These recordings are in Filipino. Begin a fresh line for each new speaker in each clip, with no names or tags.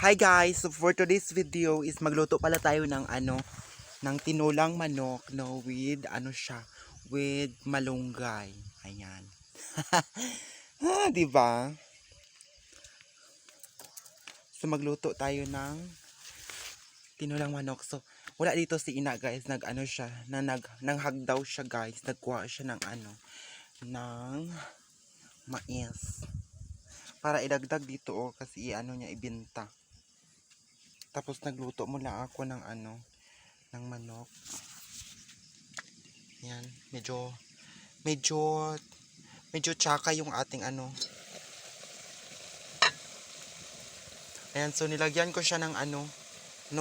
Hi guys, so for today's video is magluto pala tayo ng ng tinulang manok no with with malunggay. Ayan. Di ba? So magluto tayo ng tinulang manok. So wala dito si ina guys, nanghagdaw siya guys, nagkuha siya ng ng mais. Para idagdag dito kasi niya ibenta. Tapos nagluto muna ako ng ng manok. Yan, medyo tsaka yung ating Ayan, so nilagyan ko siya ng ano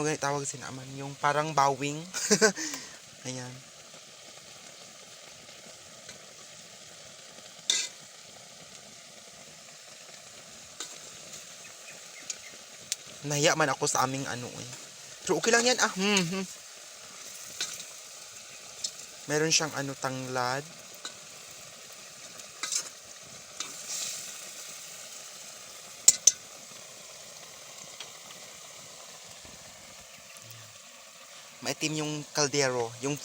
ganit tawag sinaman, yung parang bawing. Ayan. Nahiya man ako sa aming Pero okay lang yan Meron siyang tanglad. Maitim yung kaldero, yung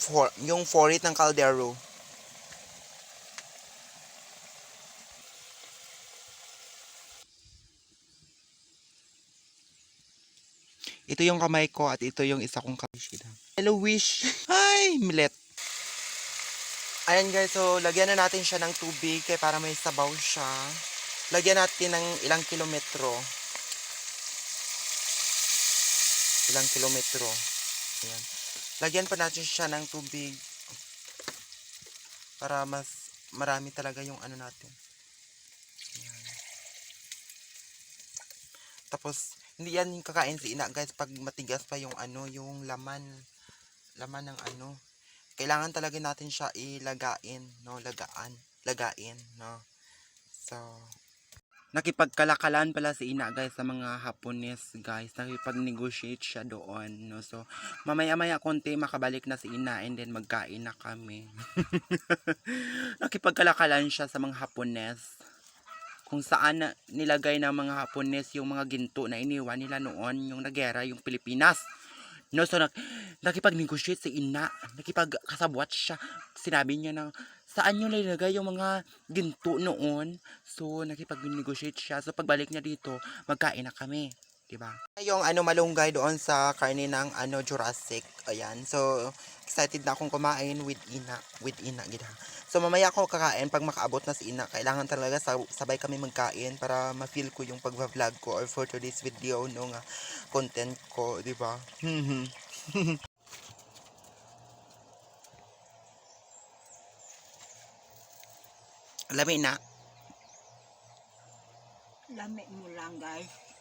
forit ng kaldero. Ito yung kamay ko at ito yung isa kong kamay. Hello wish. Hi, Milet. Ayan guys, so lagyan na natin siya ng tubig para may sabaw siya. Lagyan natin ng ilang kilometro. Ayan. Lagyan pa natin siya ng tubig para mas marami talaga yung natin. Ayan. Tapos hindi yan kakain si ina guys pag matigas pa yung yung laman ng Kailangan talaga natin siya ilagain, no, lagain, no. So nakipagkalakalan pala si ina guys sa mga Hapones guys, nakipag-negotiate siya doon, no. So mamaya-maya konti makabalik na si ina and then magkain na kami. Nakipagkalakalan siya sa mga Hapones kung saan nilagay ng mga Hapones yung mga ginto na iniwan nila noon yung nagera yung Pilipinas. No, so nakipag-negotiate si ina, nakipagkasabwat siya. Sinabi niya na saan niyo nilagay yung mga ginto noon. So nakipag-negotiate siya. So pagbalik niya dito, magkain na kami, 'di ba? Yung malunggay doon sa karne ng Jurassic. Ayan. So excited na akong kumain with ina gid. So mamaya ako kakain pag makaabot na si ina. Kailangan talaga sabay kami magkain para ma-feel ko yung pagva-vlog ko or for today's video no nga content ko, 'di ba? Lami na.
Lami mo lang guys.